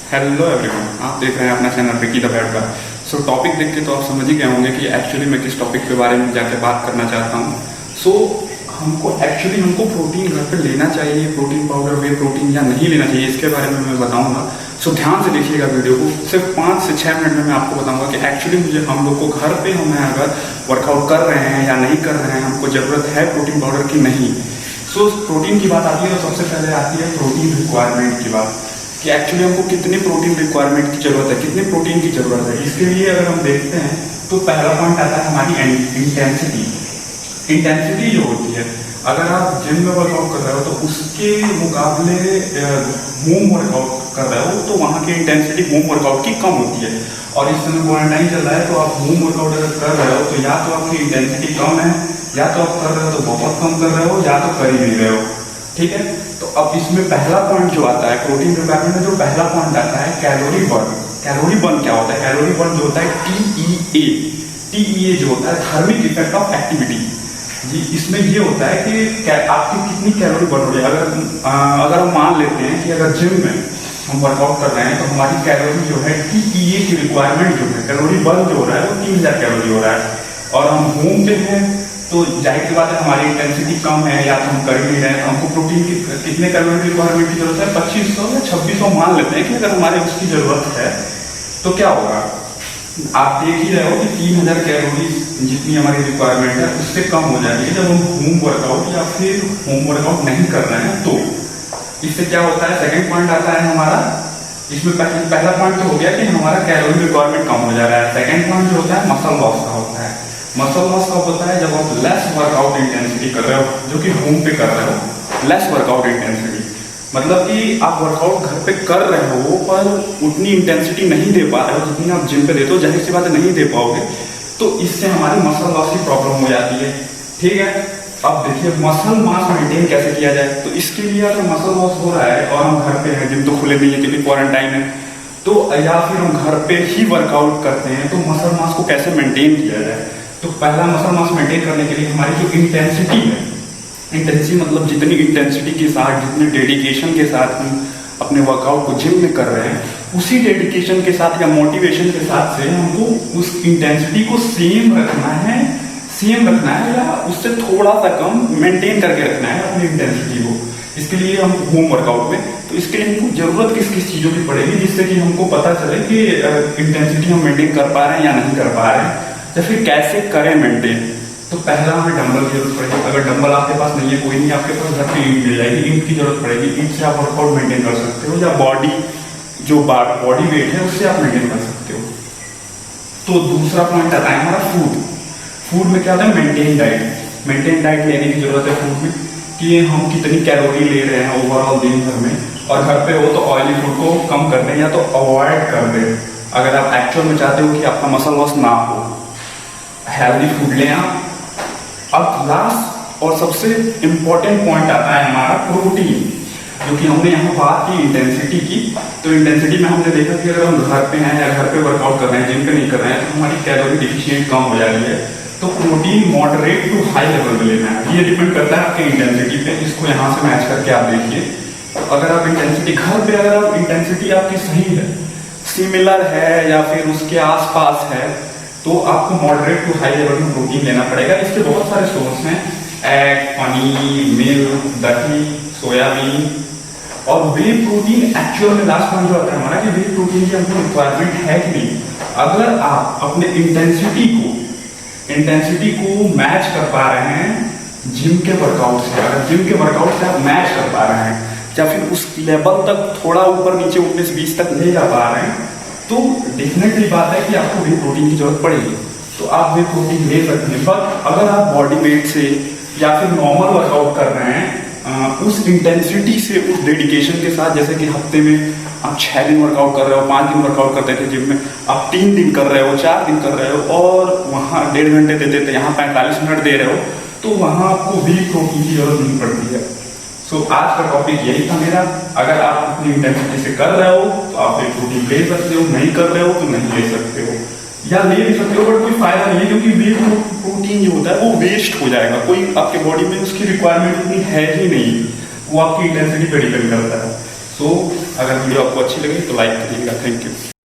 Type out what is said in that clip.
Hello everyone, आप देख रहे हैं अपना channel Vicky the bad boy. So topic देख के तो आप समझ ही गए होंगे कि एक्चुअली मैं किस टॉपिक के बारे में जाके बात करना चाहता हूँ। सो हमको प्रोटीन घर पे लेना चाहिए, प्रोटीन पाउडर वे प्रोटीन या नहीं लेना चाहिए, इसके बारे में मैं बताऊंगा। सो ध्यान से देखिएगा वीडियो को, सिर्फ 5 से 6 मिनट में मैं आपको बताऊंगा कि एक्चुअली मुझे हम लोग को घर पे हमें अगर वर्कआउट कर रहे हैं या नहीं कर रहे हैं, हमको ज़रूरत है प्रोटीन पाउडर की नहीं। सो प्रोटीन की बात आती है तो सबसे पहले आती है प्रोटीन रिक्वायरमेंट की बात, कि एक्चुअली हमको कितने प्रोटीन रिक्वायरमेंट की जरूरत है, कितने प्रोटीन की जरूरत है। इसके लिए अगर हम देखते हैं तो पहला पॉइंट आता है हमारी इंटेंसिटी। इंटेंसिटी जो होती है, अगर आप जिम में वर्कआउट कर रहे हो तो उसके मुकाबले होम वर्कआउट कर रहे हो तो वहाँ की इंटेंसिटी होम वर्कआउट की कम होती है। और इस समय क्वारंटाइन चल रहा है तो आप होम वर्कआउट अगर कर रहे हो तो या तो आपकी इंटेंसिटी कम है, या तो आप कर रहे हो तो बहुत कम कर रहे हो, या तो कर ही नहीं रहे हो। ठीक है, तो अब इसमें पहला पॉइंट जो आता है प्रोटीन रिक्वायरमेंट में, जो पहला पॉइंट आता है कैलोरी बर्न। कैलोरी बर्न क्या होता है? कैलोरी बर्न जो होता है टीईए जो होता है थर्मिक इफेक्ट ऑफ एक्टिविटी जी। इसमें ये होता है कि आपकी कितनी कैलोरी बर्न हो रही है। अगर हम मान लेते हैं कि अगर जिम में हम वर्कआउट कर रहे हैं तो हमारी कैलोरी जो है टीईए की रिक्वायरमेंट जो है, कैलोरी बर्न जो हो रहा है वो 3000 कैलोरी हो रहा है। और हम होम पे हैं तो जाहिर सी बात है हमारी इंटेंसिटी कम है या तो हम कर ही नहीं रहे हैं, तो हमको प्रोटीन की कितने कैलोरी की रिक्वायरमेंट की जरूरत है? 2500 या 2600 मान लेते हैं कि अगर हमारे उसकी जरूरत है तो क्या होगा। आप देख ही रहे हो कि 3000 कैलोरी जितनी हमारी रिक्वायरमेंट है उससे कम हो जाती है जब हम होम वर्कआउट या फिर होम वर्कआउट नहीं कर रहे हैं। तो इससे क्या होता है, सेकेंड पॉइंट आता है हमारा। इसमें पहला पॉइंट तो हो गया कि हमारा कैलोरी रिक्वायरमेंट कम हो जा रहा है। सेकेंड पॉइंट जो होता है मसल लॉस का होता है। मसल लॉस कब होता है? जब आप लेस वर्कआउट इंटेंसिटी कर रहे हो, जो कि होम पे कर रहे हो। लेस वर्कआउट इंटेंसिटी मतलब कि आप वर्कआउट घर पे कर रहे हो पर उतनी इंटेंसिटी नहीं दे पा रहे हो जितनी आप जिम पे देते हो। जाहिर सी बात है नहीं दे पाओगे, तो इससे हमारी मसल लॉस की प्रॉब्लम हो जाती है। ठीक है, अब देखिए मसल मास मेंटेन कैसे किया जाए। तो इसके लिए अगर मसल लॉस हो रहा है और हम घर पे हैं, जिम तो खुले नहीं है क्योंकि क्वारंटाइन है, तो या फिर हम घर पे ही वर्कआउट करते हैं, तो मसल मास को कैसे मेंटेन किया जाए? तो पहला मसल मास मेंटेन करने के लिए हमारी जो इंटेंसिटी है, इंटेंसिटी मतलब जितनी इंटेंसिटी के साथ, जितने डेडिकेशन के साथ हम अपने वर्कआउट को जिम में कर रहे हैं, उसी डेडिकेशन के साथ या मोटिवेशन के साथ से हमको उस इंटेंसिटी को सेम रखना है या उससे थोड़ा सा कम मेंटेन करके रखना है अपनी इंटेंसिटी को। इसके लिए हम होम वर्कआउट में, तो इसके लिए हमको जरूरत किस किस चीज़ों की पड़ेगी जिससे कि हमको पता चले कि इंटेंसिटी हम मेंटेन कर पा रहे हैं या नहीं कर पा रहे हैं, या फिर कैसे करें मेंटेन। तो पहला हमें डंबल की जरूरत पड़ेगी। अगर डंबल आपके पास नहीं है, कोई नहीं, आपके पास घर पे ईंट मिल जाएगी, ईंट की जरूरत पड़ेगी। ईंट से आप वर्कआउट मेंटेन कर सकते हो, या बॉडी वेट है उससे आप मेंटेन कर सकते हो। तो दूसरा पॉइंट आता है हमारा फूड में क्या होता है? मेंटेन डाइट लेने की जरूरत है फूड में, कि हम कितनी कैलोरी ले रहे हैं ओवरऑल दिन भर में। और घर पे हो तो ऑयली फूड को कम कर दें या तो अवॉइड कर दें। अगर आप एक्चुअल में चाहते हो कि आपका मसल लॉस ना हो, हेल्दी फूड लें आप। अब लास्ट और सबसे इंपॉर्टेंट पॉइंट आता है हमारा प्रोटीन, जो कि हमने यहाँ बात की इंटेंसिटी की। तो इंटेंसिटी में हमने देखा कि अगर हम घर पे हैं या घर पे वर्कआउट कर रहे हैं, जिम पे नहीं कर रहे हैं, तो हमारी कैलोरी डिफिशिएंट कम हो जा रही है। तो protein moderate to high level में लेना है। ये डिपेंड करता है आपके इंटेंसिटी पे। इसको यहाँ से मैच करके आप देखिए। अगर आप इंटेंसिटी घर पे, अगर आप इंटेंसिटी आपकी सही है, सिमिलर है या फिर उसके आसपास है, तो आपको मॉडरेट टू हाई लेवल में प्रोटीन लेना पड़ेगा। इसके बहुत सारे सोर्स हैं, एग, पनीर, मिल्क, दही, सोयाबीन। और वे प्रोटीन एक्चुअल में लास्ट पॉइंट जो आता है हमारा, कि वे प्रोटीन की हमको रिक्वायरमेंट है कि नहीं। अगर आप अपने इंटेंसिटी को मैच कर पा रहे हैं जिम के वर्कआउट से, अगर जिम के वर्कआउट से आप मैच कर पा रहे हैं या फिर उस लेवल तक थोड़ा ऊपर नीचे 19-20 तक ले जा पा रहे हैं, तो डेफिनेटली बात है कि आपको वे प्रोटीन की जरूरत पड़ेगी। तो आप वे प्रोटीन ले सकते हैं। बट अगर आप बॉडी वेट से या फिर नॉर्मल वर्कआउट कर रहे हैं उस इंटेंसिटी से, उस डेडिकेशन के साथ, जैसे कि हफ्ते में आप 6 दिन वर्कआउट कर रहे हो, 5 दिन वर्कआउट करते थे जिम में, आप 3 दिन कर रहे हो, 4 दिन कर रहे हो, और वहाँ 1.5 घंटे देते थे, यहाँ 45 मिनट दे रहे हो, तो वहाँ आपको वी प्रोटीन की जरूरत नहीं पड़ती है। सो आज का टॉपिक यही था मेरा। अगर आप अपनी इंटेंसिटी से कर रहे हो तो आप वे प्रोटीन ले सकते हो, नहीं कर रहे हो तो नहीं ले सकते हो, या ले भी सकते हो बट कोई फायदा नहीं है, क्योंकि वे प्रोटीन जो होता है वो वेस्ट हो जाएगा। कोई आपके बॉडी में उसकी रिक्वायरमेंट उतनी है ही नहीं, वो आपकी इंटेंसिटी पे डिपेंड करता है। सो अगर वीडियो आपको अच्छी लगी तो लाइक करिएगा। Thank you.